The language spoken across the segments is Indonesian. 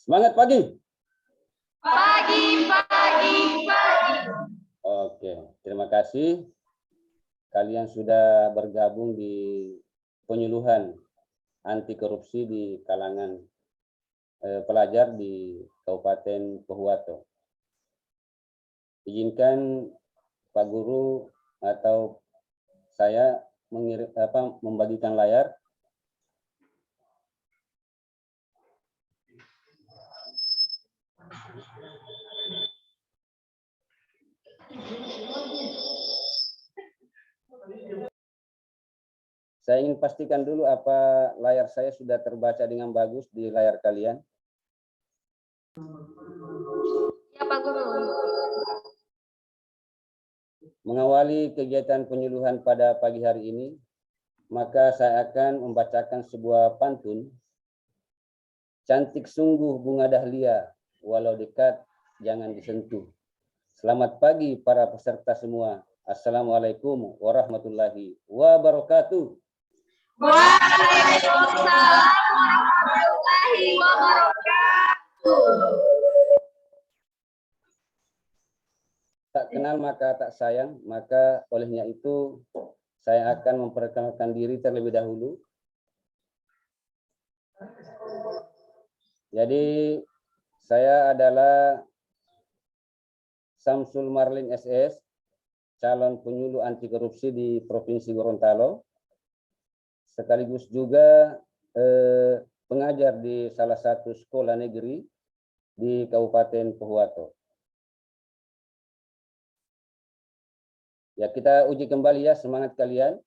Semangat pagi. Pagi. Oke, terima kasih. Kalian sudah bergabung di penyuluhan anti korupsi di kalangan pelajar di Kabupaten Pohuwato. Izinkan Pak Guru atau saya membagikan layar. Saya ingin pastikan dulu apa layar saya sudah terbaca dengan bagus di layar kalian. Ya Pak Guru. Mengawali kegiatan penyuluhan pada pagi hari ini, maka saya akan membacakan sebuah pantun. Cantik sungguh bunga dahlia, walau dekat jangan disentuh. Selamat pagi para peserta semua. Assalamualaikum warahmatullahi wabarakatuh. Waalaikumsalam warahmatullahi wabarakatuh. Tak kenal maka tak sayang, maka olehnya itu saya akan memperkenalkan diri terlebih dahulu. Jadi saya adalah Samsul Marlin SS, calon penyuluh anti korupsi di Provinsi Gorontalo, sekaligus juga pengajar di salah satu sekolah negeri di Kabupaten Pohuwato. Ya, kita uji kembali ya semangat kalian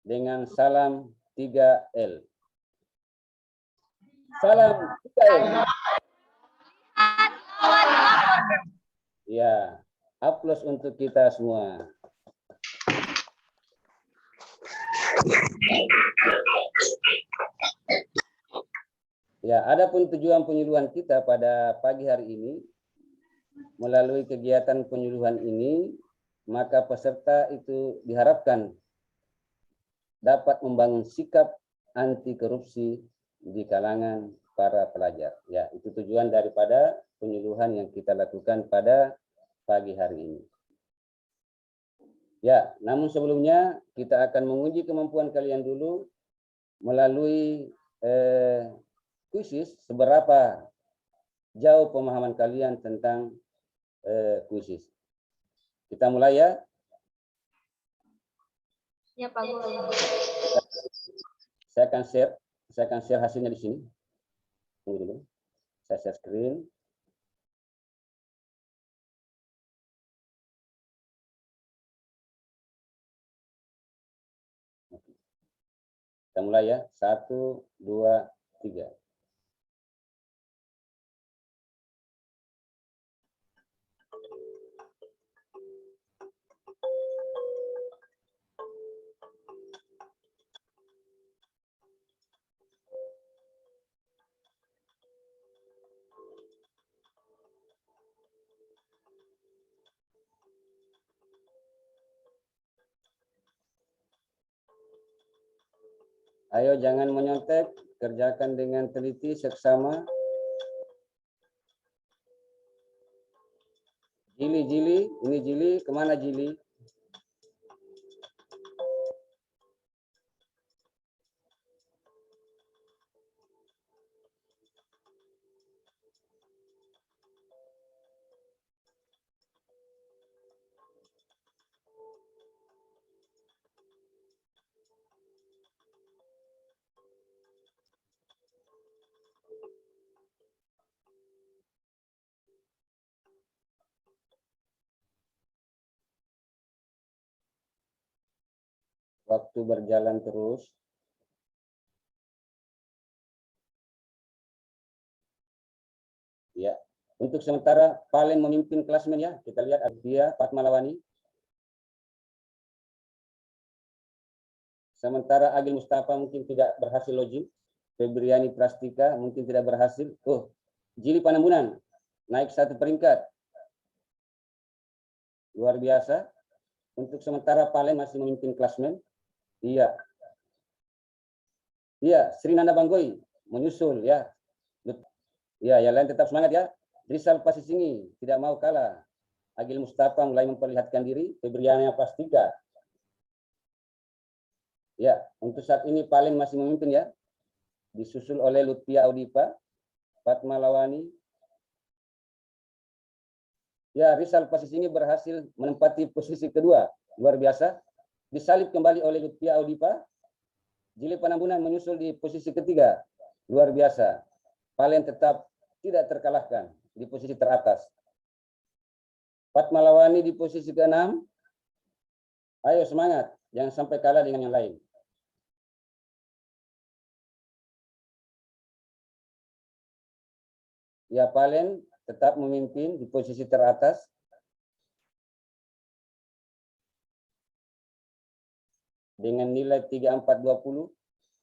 dengan salam 3L. Salam 3L. Ya, aplaus untuk kita semua. Ya, adapun tujuan penyuluhan kita pada pagi hari ini, melalui kegiatan penyuluhan ini, maka peserta itu diharapkan dapat membangun sikap anti korupsi di kalangan para pelajar. Ya, itu tujuan daripada penyuluhan yang kita lakukan pada pagi hari ini. Ya, namun sebelumnya kita akan menguji kemampuan kalian dulu melalui kuisis, seberapa jauh pemahaman kalian tentang kuisis. Kita mulai ya. Ya Pak Guru. Saya akan share hasilnya di sini. Tunggu dulu. Saya share screen. Kita mulai ya. 1, 2, 3. Ayo jangan menyontek, kerjakan dengan teliti, seksama. Jili, ini Jili, kemana Jili? Waktu berjalan terus. Ya, untuk sementara paling memimpin klasmen ya. Kita lihat Aditya Fatmalawani. Sementara Agil Mustafa mungkin tidak berhasil login. Febriani Prastika mungkin tidak berhasil. Oh, Jili Panembunan naik 1 peringkat. Luar biasa. Untuk sementara Palen masih memimpin klasmen. Iya. Iya, Sri Nanda Banggoi menyusul ya. Ya, yang lain tetap semangat ya. Rizal Pasisingi tidak mau kalah. Agil Mustafa mulai memperlihatkan diri. Febriana Pastika. Ya, untuk saat ini Palen masih memimpin ya. Disusul oleh Lutfia Audipa, Fatma Lawani. Ya, Rizal Pasisingi berhasil menempati posisi kedua. Luar biasa. Disalip kembali oleh Lutfia Audipa. Jili Panambunan menyusul di posisi ketiga. Luar biasa. Palen tetap tidak terkalahkan di posisi teratas. Fatma Lawani di posisi ke-6. Ayo semangat, jangan sampai kalah dengan yang lain. Ya, Palen tetap memimpin di posisi teratas. Dengan nilai 3420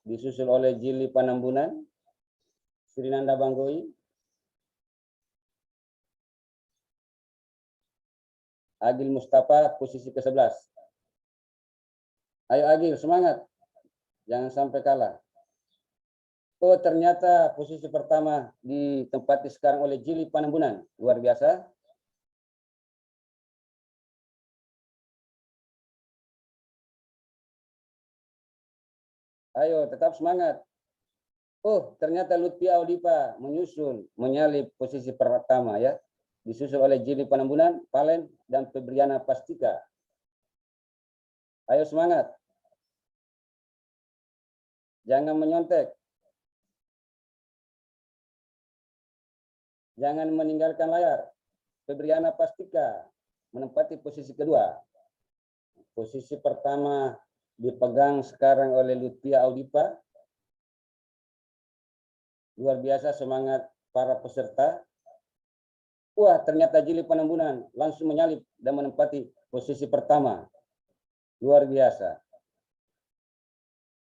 disusul oleh Jili Panambunan, Srinanda Banggoi, Agil Mustafa posisi ke-11. Ayo Agil, semangat. Jangan sampai kalah. Oh, ternyata posisi pertama ditempati sekarang oleh Jili Panambunan. Luar biasa. Ayo, tetap semangat. Oh, ternyata Lutfia Audipa menyusul, menyalip posisi pertama ya. Disusul oleh Jili Panambunan, Palen, dan Febriana Pastika. Ayo semangat. Jangan menyontek. Jangan meninggalkan layar. Febriana Pastika menempati posisi kedua. Posisi pertama dipegang sekarang oleh Lutfia Audipa. Luar biasa semangat para peserta. Wah, ternyata Jili Panambunan langsung menyalip dan menempati posisi pertama. Luar biasa.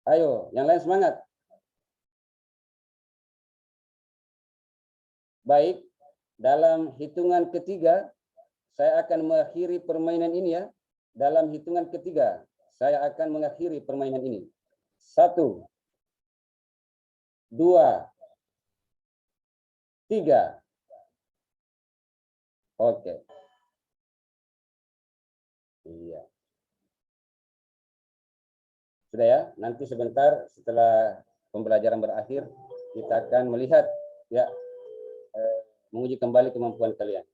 Ayo, yang lain semangat. Baik, dalam hitungan ketiga, saya akan mengakhiri permainan ini ya. Dalam hitungan ketiga, saya akan mengakhiri permainan ini. 1, 2, 3. Oke. Iya. Sudah ya, nanti sebentar setelah pembelajaran berakhir, kita akan melihat ya, menguji kembali kemampuan kalian.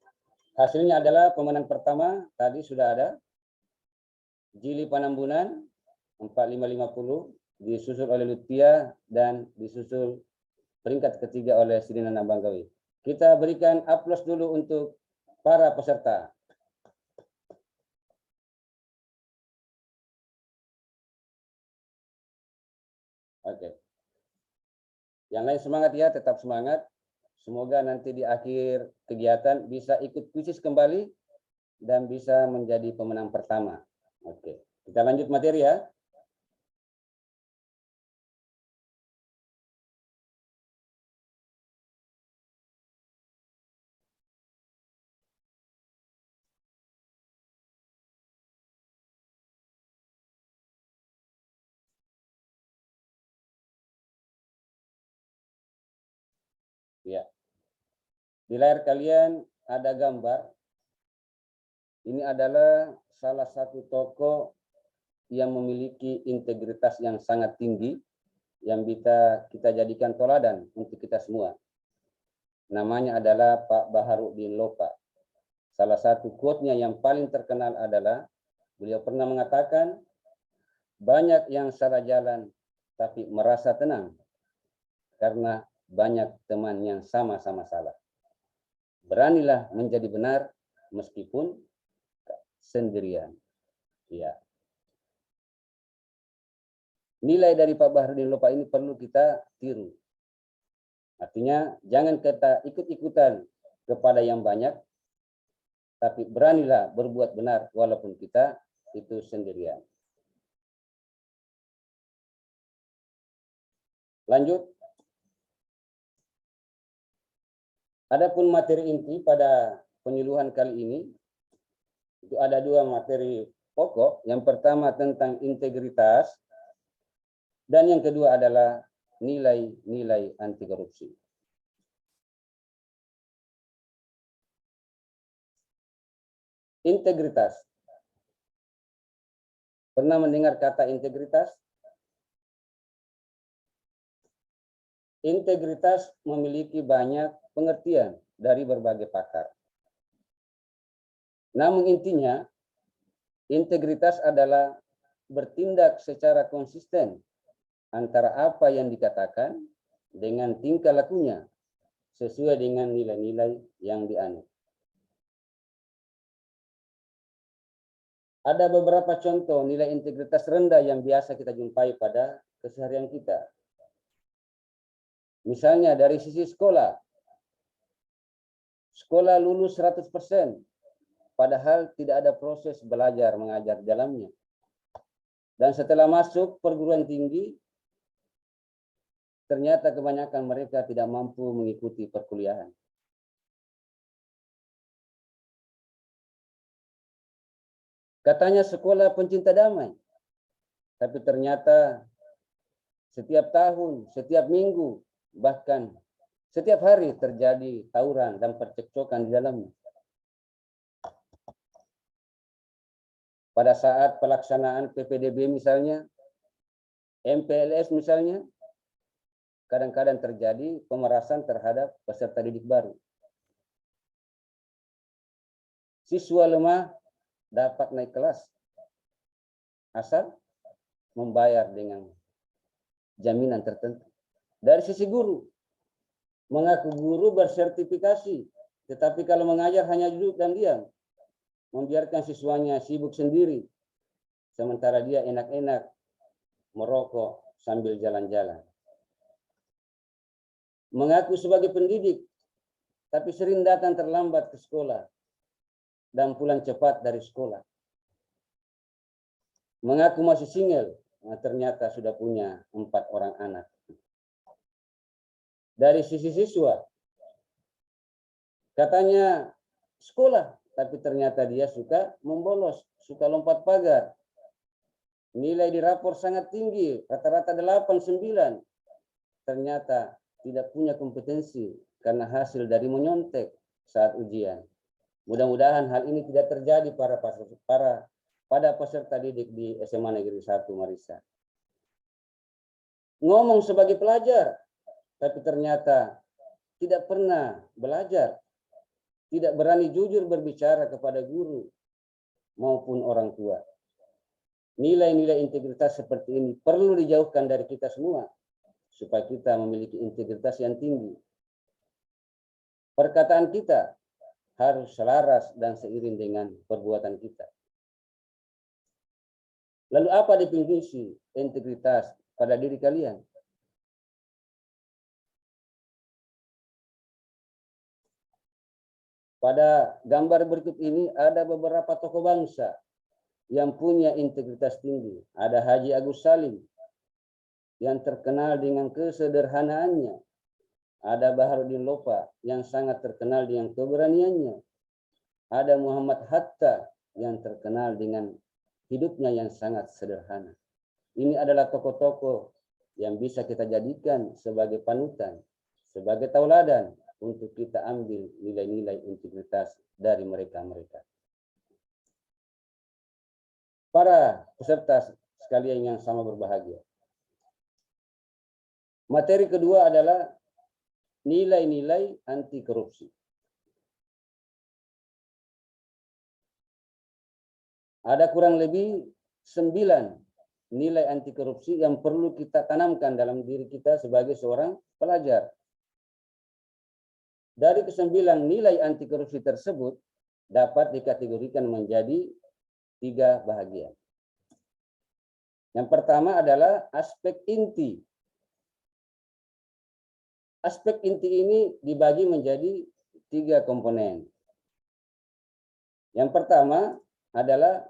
Hasilnya adalah pemenang pertama, tadi sudah ada. Jili Panambunan, 4550, disusul oleh Lutfia, dan disusul peringkat ketiga oleh Srinanda Banggoi. Kita berikan aplaus dulu untuk para peserta. Oke. Yang lain semangat ya, tetap semangat. Semoga nanti di akhir kegiatan bisa ikut kuisis kembali dan bisa menjadi pemenang pertama. Oke, kita lanjut materi ya. Ya. Di layar kalian ada gambar. Ini adalah salah satu tokoh yang memiliki integritas yang sangat tinggi, yang bisa kita jadikan teladan untuk kita semua. Namanya adalah Pak Baharudin Lopa. Salah satu quote-nya yang paling terkenal adalah, beliau pernah mengatakan, banyak yang salah jalan, tapi merasa tenang, karena banyak teman yang sama-sama salah. Beranilah menjadi benar, meskipun sendirian. Ya. Nilai dari Pak Baharudin Lopa ini perlu kita tiru. Artinya jangan kita ikut-ikutan kepada yang banyak, tapi beranilah berbuat benar walaupun kita itu sendirian. Lanjut. Adapun materi inti pada penyuluhan kali ini, itu ada 2 materi pokok. Yang pertama tentang integritas, dan yang kedua adalah nilai-nilai anti korupsi. Integritas. Pernah mendengar kata integritas? Integritas memiliki banyak pengertian dari berbagai pakar. Namun intinya, integritas adalah bertindak secara konsisten antara apa yang dikatakan dengan tingkah lakunya sesuai dengan nilai-nilai yang dianut. Ada beberapa contoh nilai integritas rendah yang biasa kita jumpai pada keseharian kita. Misalnya dari sisi sekolah. Sekolah lulus 100%, padahal tidak ada proses belajar mengajar di dalamnya. Dan setelah masuk perguruan tinggi, ternyata kebanyakan mereka tidak mampu mengikuti perkuliahan. Katanya sekolah pencinta damai, tapi ternyata setiap tahun, setiap minggu, bahkan setiap hari terjadi tawuran dan percekcokan di dalamnya. Pada saat pelaksanaan PPDB misalnya, MPLS misalnya, kadang-kadang terjadi pemerasan terhadap peserta didik baru. Siswa lemah dapat naik kelas asal membayar dengan jaminan tertentu. Dari sisi guru, mengaku guru bersertifikasi, tetapi kalau mengajar hanya duduk dan diam, membiarkan siswanya sibuk sendiri, sementara dia enak-enak merokok sambil jalan-jalan. Mengaku sebagai pendidik, tapi sering datang terlambat ke sekolah dan pulang cepat dari sekolah. Mengaku masih single, ternyata sudah punya 4 orang anak. Dari sisi siswa, katanya sekolah, tapi ternyata dia suka membolos, suka lompat pagar. Nilai di rapor sangat tinggi, rata-rata 8, 9. Ternyata tidak punya kompetensi karena hasil dari menyontek saat ujian. Mudah-mudahan hal ini tidak terjadi pada peserta didik di SMA Negeri 1 Marissa. Ngomong sebagai pelajar, tapi ternyata tidak pernah belajar, tidak berani jujur berbicara kepada guru maupun orang tua. Nilai-nilai integritas seperti ini perlu dijauhkan dari kita semua, supaya kita memiliki integritas yang tinggi. Perkataan kita harus selaras dan seiring dengan perbuatan kita. Lalu apa definisi integritas pada diri kalian? Pada gambar berikut ini ada beberapa tokoh bangsa yang punya integritas tinggi. Ada Haji Agus Salim yang terkenal dengan kesederhanaannya. Ada Baharudin Lopa yang sangat terkenal dengan keberaniannya. Ada Muhammad Hatta yang terkenal dengan hidupnya yang sangat sederhana. Ini adalah tokoh-tokoh yang bisa kita jadikan sebagai panutan, sebagai tauladan untuk kita ambil nilai-nilai integritas dari mereka-mereka. Para peserta sekalian yang sama berbahagia. Materi kedua adalah nilai-nilai anti korupsi. Ada kurang lebih 9 nilai anti korupsi yang perlu kita tanamkan dalam diri kita sebagai seorang pelajar. Dari ke-9 nilai anti korupsi tersebut dapat dikategorikan menjadi 3 bahagian. Yang pertama adalah aspek inti. Aspek inti ini dibagi menjadi 3 komponen. Yang pertama adalah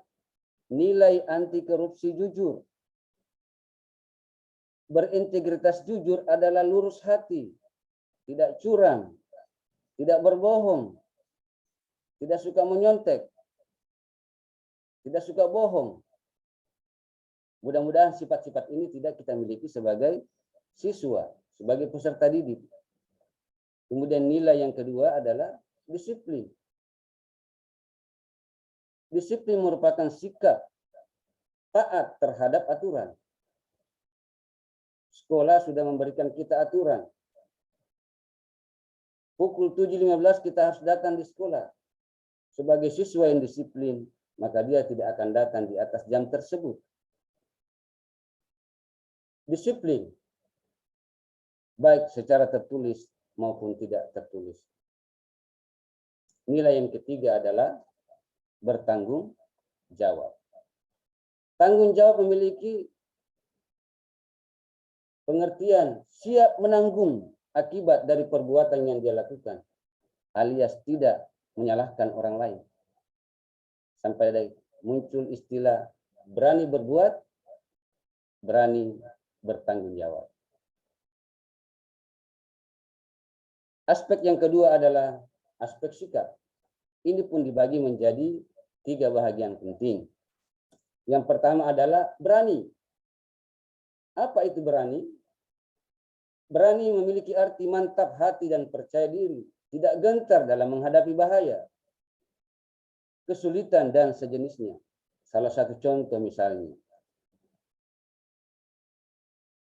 nilai anti korupsi jujur. Berintegritas jujur adalah lurus hati, tidak curang, tidak berbohong, tidak suka menyontek, tidak suka bohong. Mudah-mudahan sifat-sifat ini tidak kita miliki sebagai siswa, sebagai peserta didik. Kemudian nilai yang kedua adalah disiplin. Disiplin merupakan sikap taat terhadap aturan. Sekolah sudah memberikan kita aturan. Pukul 7.15 kita harus datang di sekolah. Sebagai siswa yang disiplin, maka dia tidak akan datang di atas jam tersebut. Disiplin, baik secara tertulis maupun tidak tertulis. Nilai yang ketiga adalah bertanggung jawab. Tanggung jawab memiliki pengertian siap menanggung akibat dari perbuatan yang dia lakukan, alias tidak menyalahkan orang lain. Sampai ada muncul istilah berani berbuat, berani bertanggung jawab. Aspek yang kedua adalah aspek sikap. Ini pun dibagi menjadi 3 bahagian penting. Yang pertama adalah berani. Apa itu berani? Berani memiliki arti mantap hati dan percaya diri, tidak gentar dalam menghadapi bahaya, kesulitan dan sejenisnya. Salah satu contoh misalnya,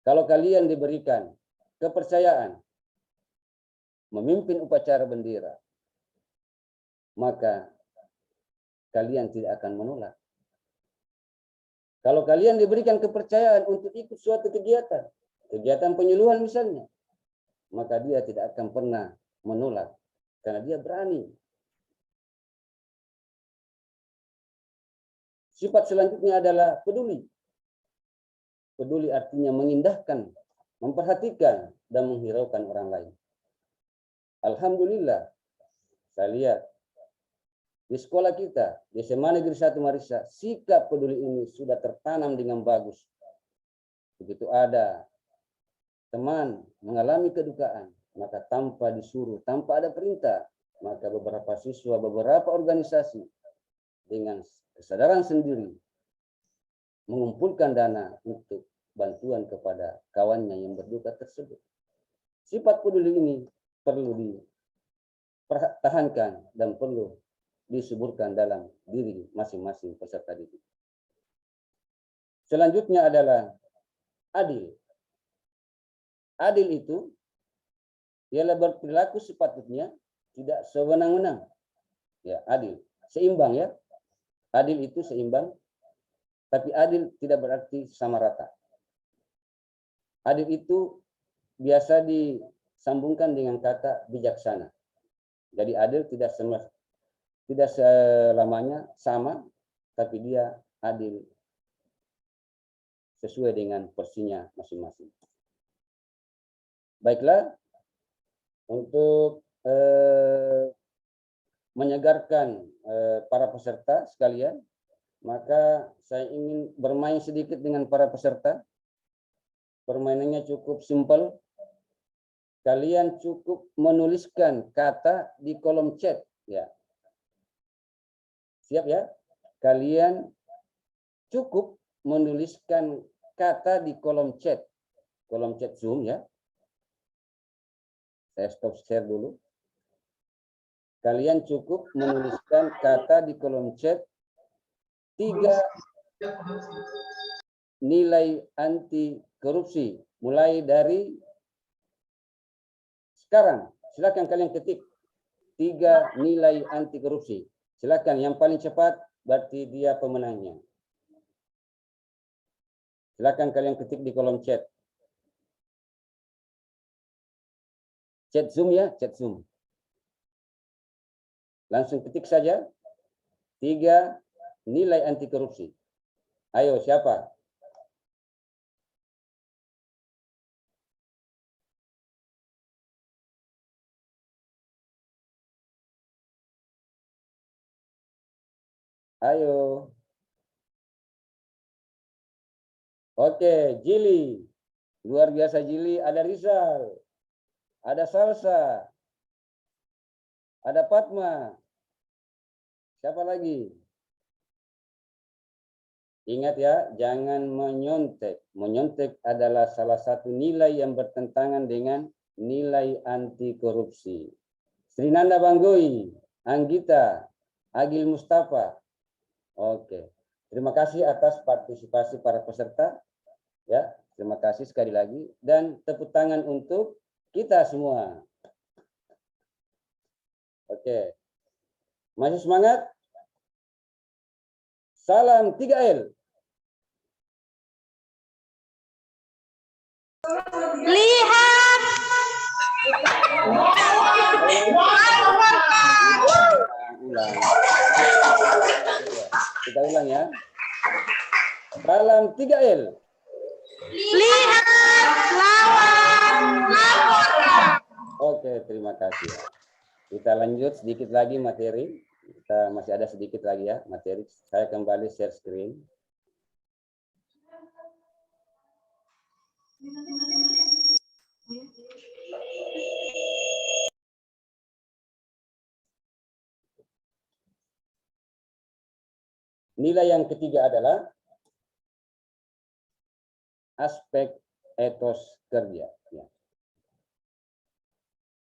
kalau kalian diberikan kepercayaan memimpin upacara bendera, maka kalian tidak akan menolak. Kalau kalian diberikan kepercayaan untuk ikut suatu kegiatan penyuluhan misalnya, maka dia tidak akan pernah menolak karena dia berani. Sifat selanjutnya adalah peduli. Peduli artinya mengindahkan, memperhatikan, dan menghiraukan orang lain. Alhamdulillah, saya lihat di sekolah kita, di SMA Negeri 1 Marissa, sikap peduli ini sudah tertanam dengan bagus. Begitu ada teman mengalami kedukaan, maka tanpa disuruh, tanpa ada perintah, maka beberapa siswa, beberapa organisasi dengan kesadaran sendiri mengumpulkan dana untuk bantuan kepada kawannya yang berduka tersebut. Sifat peduli ini perlu dipertahankan dan perlu disuburkan dalam diri masing-masing peserta didik. Selanjutnya adalah adil. Adil itu ialah berperilaku sepatutnya, tidak sewenang-wenang. Ya, adil, seimbang ya. Adil itu seimbang, tapi adil tidak berarti sama rata. Adil itu biasa disambungkan dengan kata bijaksana. Jadi adil tidak selamanya sama, tapi dia adil sesuai dengan porsinya masing-masing. Baiklah, untuk menyegarkan para peserta sekalian, maka saya ingin bermain sedikit dengan para peserta. Permainannya cukup simpel. Kalian cukup menuliskan kata di kolom chat, ya. Siap ya? Kalian cukup menuliskan kata di kolom chat Zoom ya. Saya stop share dulu. Kalian cukup menuliskan kata di kolom chat 3 nilai anti korupsi. Mulai dari sekarang, silakan kalian ketik 3 nilai anti korupsi. Silakan, yang paling cepat berarti dia pemenangnya. Silakan kalian ketik di kolom chat. Chat Zoom ya, chat Zoom. Langsung ketik saja 3 nilai anti korupsi. Ayo, siapa? Ayo. Oke, Jili. Luar biasa Jili. Ada Rizal. Ada Salsa. Ada Fatma. Siapa lagi? Ingat ya, jangan menyontek. Menyontek adalah salah satu nilai yang bertentangan dengan nilai anti korupsi. Sri Nanda Banggoi, Anggita, Agil Mustafa, Oke. Terima kasih atas partisipasi para peserta. Ya, terima kasih sekali lagi dan tepuk tangan untuk kita semua. Oke. Masih semangat? Salam 3L. Lihat. Ulang. Kita ulang ya. Salam 3L. Lihat, lawan, laporkan. Oke, terima kasih. Kita lanjut sedikit lagi materi. Kita masih ada sedikit lagi ya materi. Saya kembali share screen. Nilai yang ketiga adalah aspek etos kerja. Ya.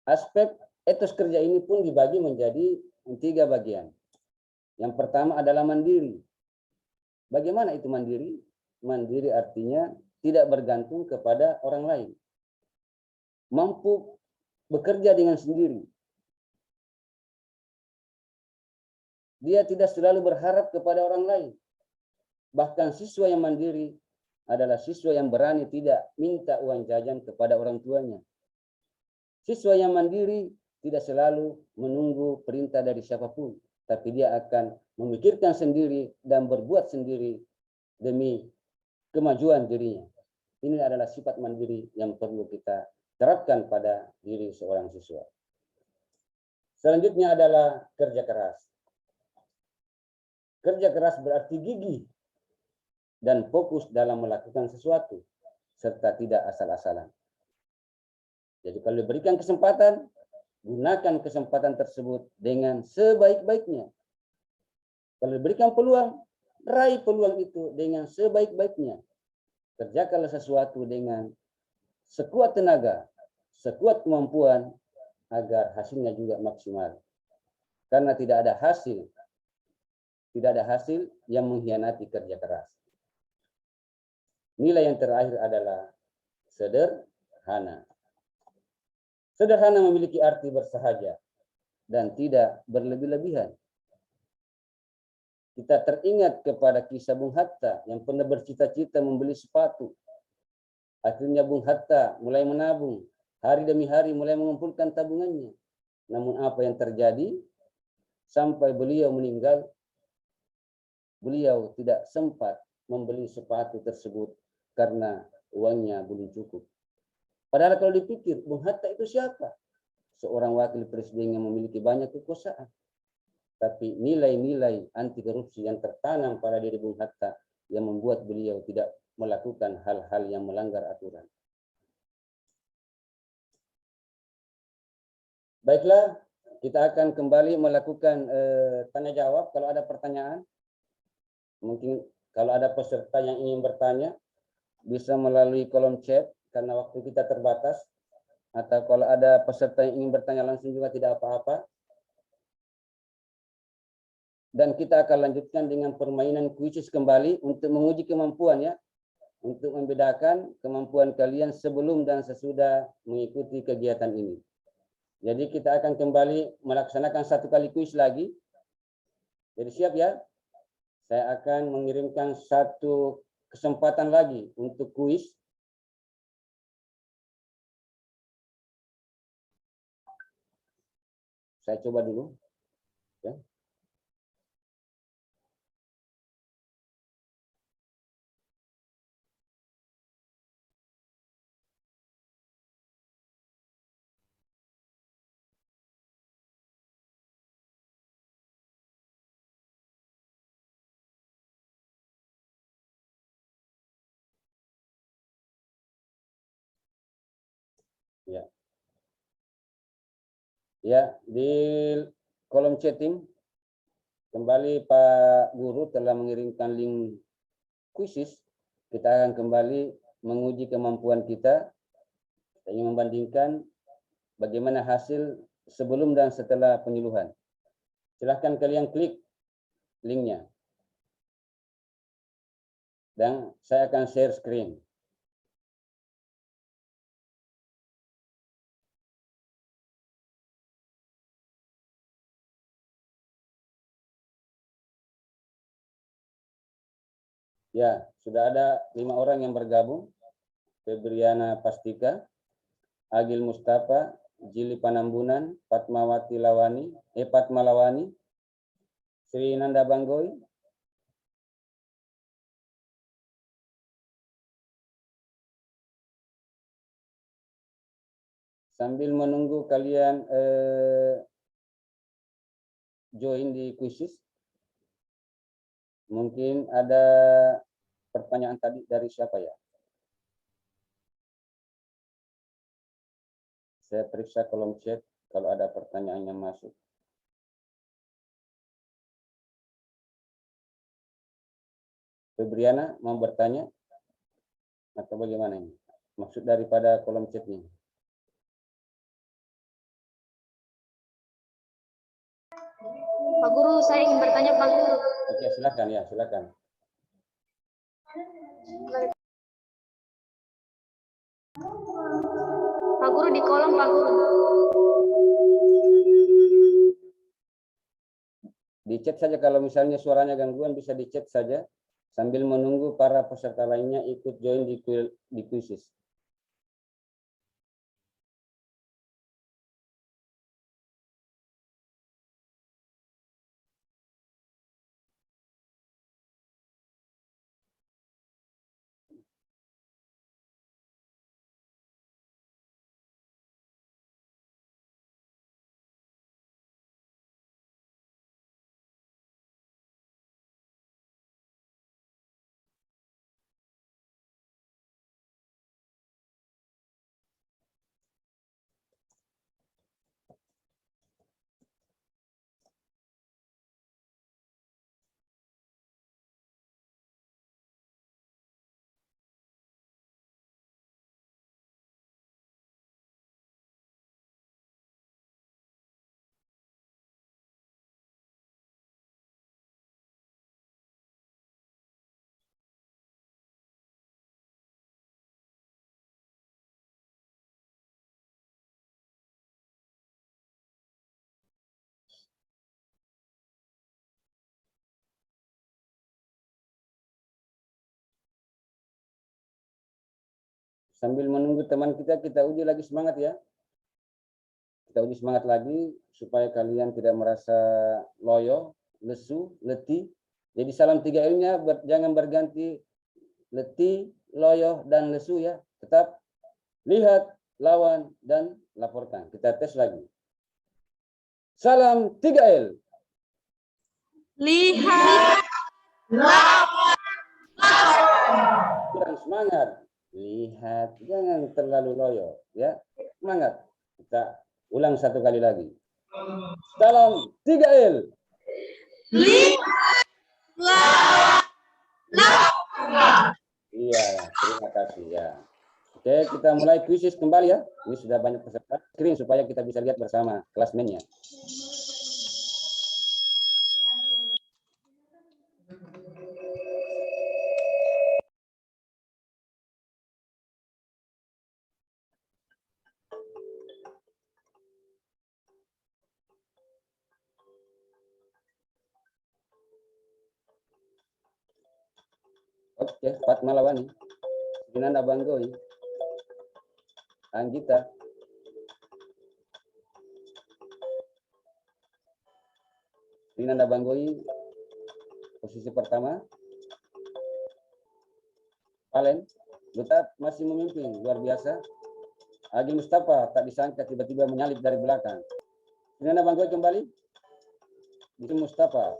Aspek etos kerja ini pun dibagi menjadi 3 bagian. Yang pertama adalah mandiri. Bagaimana itu mandiri? Mandiri artinya tidak bergantung kepada orang lain. Mampu bekerja dengan sendiri. Dia tidak selalu berharap kepada orang lain. Bahkan siswa yang mandiri adalah siswa yang berani tidak minta uang jajan kepada orang tuanya. Siswa yang mandiri tidak selalu menunggu perintah dari siapapun, tapi dia akan memikirkan sendiri dan berbuat sendiri demi kemajuan dirinya. Ini adalah sifat mandiri yang perlu kita terapkan pada diri seorang siswa. Selanjutnya adalah kerja keras. Kerja keras berarti gigih dan fokus dalam melakukan sesuatu, serta tidak asal-asalan. Jadi kalau diberikan kesempatan, gunakan kesempatan tersebut dengan sebaik-baiknya. Kalau diberikan peluang, raih peluang itu dengan sebaik-baiknya. Kerjakanlah sesuatu dengan sekuat tenaga, sekuat kemampuan, agar hasilnya juga maksimal. Karena tidak ada hasil yang mengkhianati kerja keras. Nilai yang terakhir adalah sederhana. Sederhana memiliki arti bersahaja dan tidak berlebih-lebihan. Kita teringat kepada kisah Bung Hatta yang pernah bercita-cita membeli sepatu. Akhirnya Bung Hatta mulai menabung. Hari demi hari mulai mengumpulkan tabungannya. Namun apa yang terjadi? Sampai beliau meninggal, beliau tidak sempat membeli sepatu tersebut karena uangnya belum cukup. Padahal kalau dipikir, Bung Hatta itu siapa? Seorang wakil presiden yang memiliki banyak kekuasaan. Tapi nilai-nilai anti korupsi yang tertanam pada diri Bung Hatta yang membuat beliau tidak melakukan hal-hal yang melanggar aturan. Baiklah, kita akan kembali melakukan tanya jawab. Kalau ada pertanyaan, mungkin kalau ada peserta yang ingin bertanya, bisa melalui kolom chat karena waktu kita terbatas. Atau kalau ada peserta yang ingin bertanya langsung juga tidak apa-apa. Dan kita akan lanjutkan dengan permainan kuisis kembali untuk menguji kemampuan ya. Untuk membedakan kemampuan kalian sebelum dan sesudah mengikuti kegiatan ini. Jadi kita akan kembali melaksanakan 1 kali kuis lagi. Jadi siap ya? Saya akan mengirimkan 1 kesempatan lagi untuk kuis. Saya coba dulu. Ya. Ya. Ya, di kolom chatting kembali Pak Guru telah mengirimkan link kuisis. Kita akan kembali menguji kemampuan kita. Kita ingin membandingkan bagaimana hasil sebelum dan setelah penyuluhan. Silahkan kalian klik linknya. Dan saya akan share screen. Ya, sudah ada 5 orang yang bergabung. Febriana Pastika, Agil Mustafa, Jili Panambunan, Fatmawati Lawani, Fatma Lawani, Sri Nanda Banggoy, sambil menunggu kalian join di kuisis. Mungkin ada pertanyaan tadi dari siapa ya? Saya periksa kolom chat kalau ada pertanyaan yang masuk. Febriana mau bertanya atau bagaimana ini? Maksud daripada kolom chatnya? Pak Guru, saya ingin bertanya Pak Guru. Oke, silakan ya, silakan. Pak Guru di kolom Pak Guru. Di chat saja kalau misalnya suaranya gangguan bisa di chat saja sambil menunggu para peserta lainnya ikut join di kuisis. Sambil menunggu teman kita uji lagi semangat ya. Kita uji semangat lagi supaya kalian tidak merasa loyo, lesu, letih. Jadi salam 3L-nya jangan berganti letih, loyo, dan lesu ya. Tetap lihat, lawan, dan laporkan. Kita tes lagi. Salam 3L. Lihat, lawan, laporkan. Kurang semangat. Lihat, jangan terlalu loyo ya. Semangat. Kita ulang satu kali lagi. Salam 3L. Lihat, lawan, laporkan. Iya, terima kasih ya. Oke, kita mulai kuisis kembali ya. Ini sudah banyak peserta. Screen supaya kita bisa lihat bersama klasmennya. Oke, Fatma Lawani, Nanda Banggoy, Anggita, Nanda Banggoy, posisi pertama. Palen, tetap masih memimpin, luar biasa. Agil Mustafa tak disangka tiba-tiba menyalip dari belakang. Nanda Banggoy kembali. Itu Mustafa.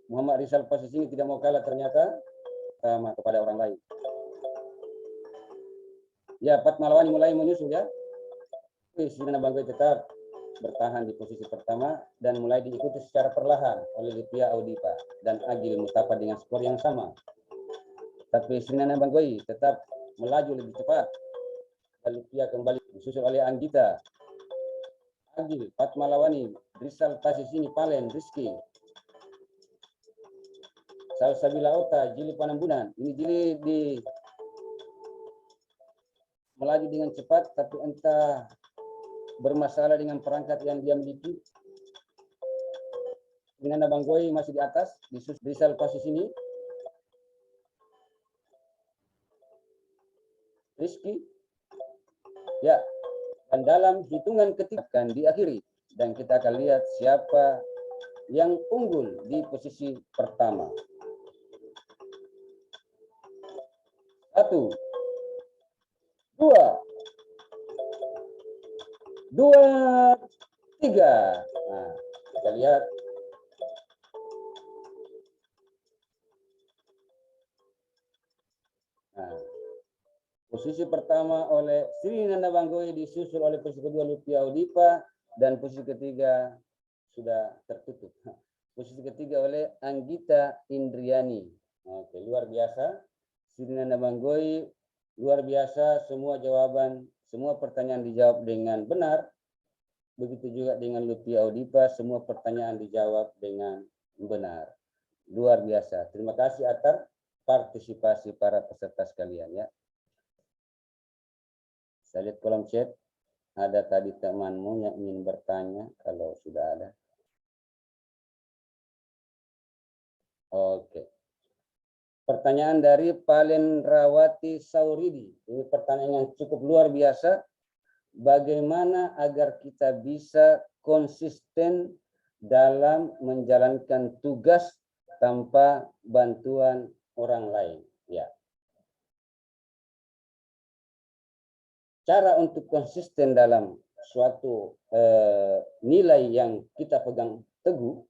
Muhammad Rizal posisi ini tidak mau kalah ternyata sama kepada orang lain. Ya, Fatma Lawani mulai menyusul ya. Nanda Banggoy tetap bertahan di posisi pertama dan mulai diikuti secara perlahan oleh Lutfia Audipa dan Agil Mustafa dengan skor yang sama. Tapi Sri Nanda Banggoy tetap melaju lebih cepat. Lutfia kembali disusul oleh Anggita, Agil, Fatma Lawani, Rizal Tasisini, Palen, Rizky. Salsabila ota, jili Panambunan. Ini jili melaju dengan cepat, tapi entah bermasalah dengan perangkat yang dia miliki. Dengan Abang Goy masih di atas, di sel posisi ini. Rizky. Ya, dan dalam hitungan ketiga akan diakhiri. Dan kita akan lihat siapa yang unggul di posisi pertama. 1, 2, 3. Nah, kita lihat. Nah, posisi pertama oleh Sri Nanda Banggoy, disusul oleh posisi kedua Lutfi Audipa, dan posisi ketiga sudah tertutup. Posisi ketiga oleh Anggita Indriani. Oke, luar biasa. Sri Nanda Banggoy luar biasa, semua jawaban, semua pertanyaan dijawab dengan benar. Begitu juga dengan Lutfi Audipa, semua pertanyaan dijawab dengan benar. Luar biasa. Terima kasih atas partisipasi para peserta sekalian ya. Saya lihat kolom chat, ada tadi temanmu yang ingin bertanya, kalau sudah ada. Oke. Pertanyaan dari Palenrawati Sauridi. Ini pertanyaan yang cukup luar biasa. Bagaimana agar kita bisa konsisten dalam menjalankan tugas tanpa bantuan orang lain? Ya. Cara untuk konsisten dalam suatu nilai yang kita pegang teguh.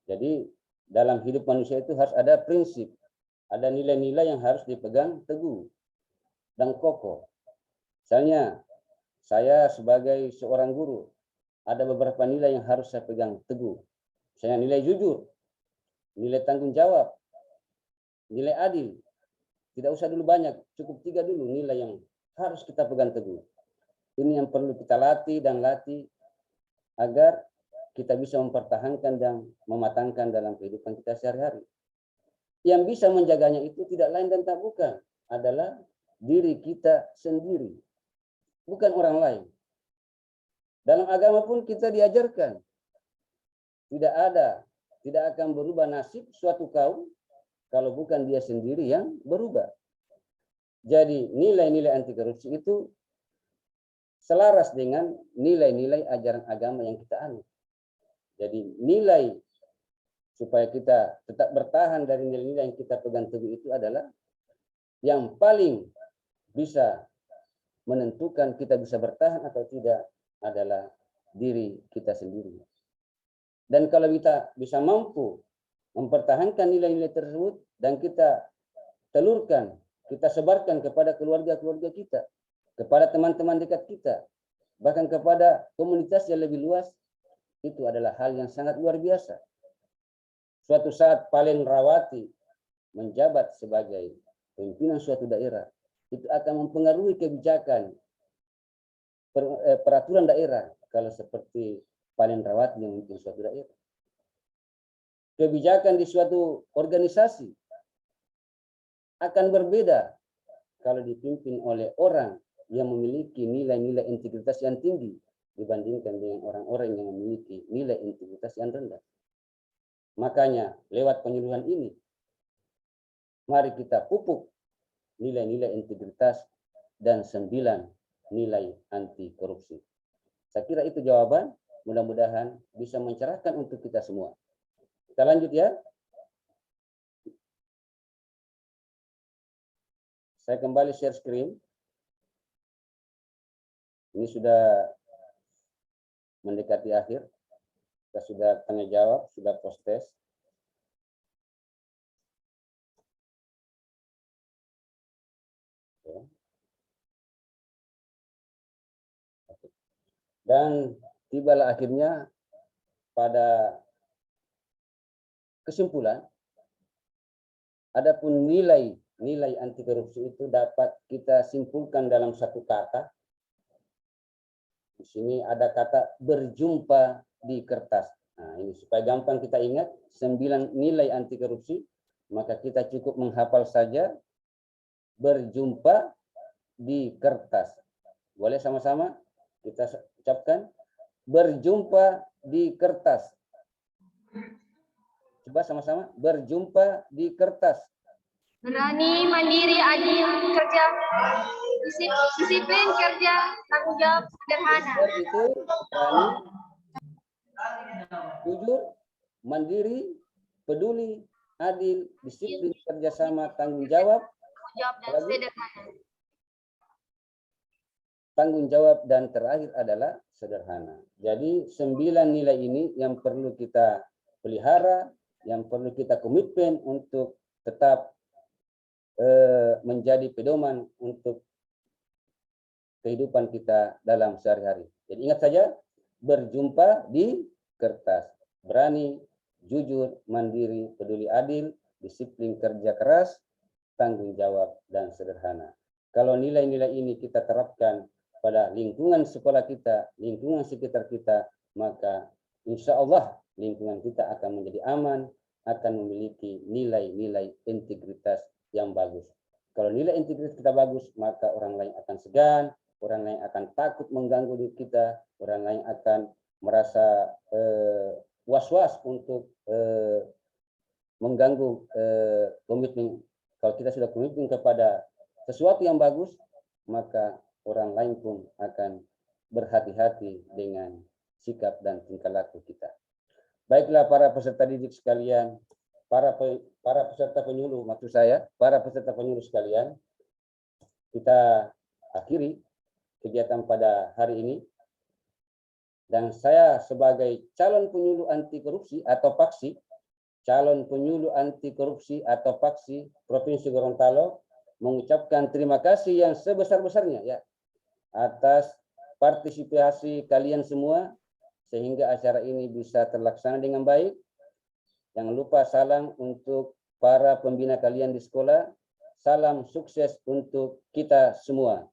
Jadi dalam hidup manusia itu harus ada prinsip, ada nilai-nilai yang harus dipegang teguh dan kokoh. Misalnya saya sebagai seorang guru, ada beberapa nilai yang harus saya pegang teguh. Misalnya nilai jujur, nilai tanggung jawab, nilai adil. Tidak usah dulu banyak, cukup 3 dulu nilai yang harus kita pegang teguh. Ini yang perlu kita latih dan latih agar kita bisa mempertahankan dan mematangkan dalam kehidupan kita sehari-hari. Yang bisa menjaganya itu tidak lain dan tak bukan adalah diri kita sendiri, bukan orang lain. Dalam agama pun kita diajarkan tidak akan berubah nasib suatu kaum kalau bukan dia sendiri yang berubah. Jadi nilai-nilai anti korupsi itu selaras dengan nilai-nilai ajaran agama yang kita anut. Jadi nilai supaya kita tetap bertahan dari nilai-nilai yang kita pegang teguh itu adalah yang paling bisa menentukan kita bisa bertahan atau tidak adalah diri kita sendiri. Dan kalau kita bisa mampu mempertahankan nilai-nilai tersebut dan kita telurkan, kita sebarkan kepada keluarga-keluarga kita, kepada teman-teman dekat kita, bahkan kepada komunitas yang lebih luas, itu adalah hal yang sangat luar biasa. Suatu saat Palenrawati menjabat sebagai pimpinan suatu daerah, itu akan mempengaruhi kebijakan peraturan daerah kalau seperti Palenrawati yang memimpin suatu daerah. Kebijakan di suatu organisasi akan berbeda kalau dipimpin oleh orang yang memiliki nilai-nilai integritas yang tinggi dibandingkan dengan orang-orang yang memiliki nilai integritas yang rendah. Makanya lewat penyuluhan ini, mari kita pupuk nilai-nilai integritas dan 9 nilai anti korupsi. Saya kira itu jawaban, mudah-mudahan bisa mencerahkan untuk kita semua. Kita lanjut ya. Saya kembali share screen. Ini sudah mendekati akhir. Kita sudah tanya jawab, sudah post test. Dan tibalah akhirnya pada kesimpulan, adapun nilai anti korupsi itu dapat kita simpulkan dalam satu kata. Di sini ada kata berjumpa di kertas. Nah, ini supaya gampang kita ingat 9 nilai anti korupsi maka kita cukup menghafal saja berjumpa di kertas. Boleh sama-sama kita ucapkan berjumpa di kertas. Coba sama-sama berjumpa di kertas. Berani, mandiri, adil, kerja, disiplin, kerja, tanggung jawab, sederhana. Itu berani, jujur, mandiri, peduli, adil, disiplin, kerjasama, tanggung jawab, Dan sederhana. tanggung jawab, dan terakhir adalah sederhana. Jadi 9 nilai ini yang perlu kita pelihara, yang perlu kita komitmen untuk tetap menjadi pedoman untuk kehidupan kita dalam sehari-hari. Jadi ingat saja, berjumpa di kertas. Berani, jujur, mandiri, peduli, adil, disiplin, kerja keras, tanggung jawab, dan sederhana. Kalau nilai-nilai ini kita terapkan pada lingkungan sekolah kita, lingkungan sekitar kita, maka insya Allah lingkungan kita akan menjadi aman, akan memiliki nilai-nilai integritas yang bagus. Kalau nilai integritas kita bagus, maka orang lain akan segan, orang lain akan takut mengganggu diri kita, orang lain akan merasa was-was untuk mengganggu komitmen. Kalau kita sudah komitmen kepada sesuatu yang bagus, maka orang lain pun akan berhati-hati dengan sikap dan tingkah laku kita. Baiklah para peserta didik sekalian, para peserta penyuluh, maksud saya, para peserta penyuluh sekalian, kita akhiri kegiatan pada hari ini. Dan saya sebagai calon penyuluh anti korupsi atau PAKSI, calon penyuluh anti korupsi atau PAKSI Provinsi Gorontalo, mengucapkan terima kasih yang sebesar-besarnya ya atas partisipasi kalian semua sehingga acara ini bisa terlaksana dengan baik. Jangan lupa salam untuk para pembina kalian di sekolah. Salam sukses untuk kita semua.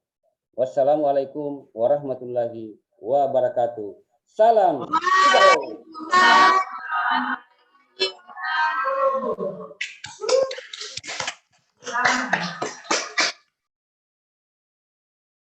Wassalamualaikum warahmatullahi wabarakatuh. Salam.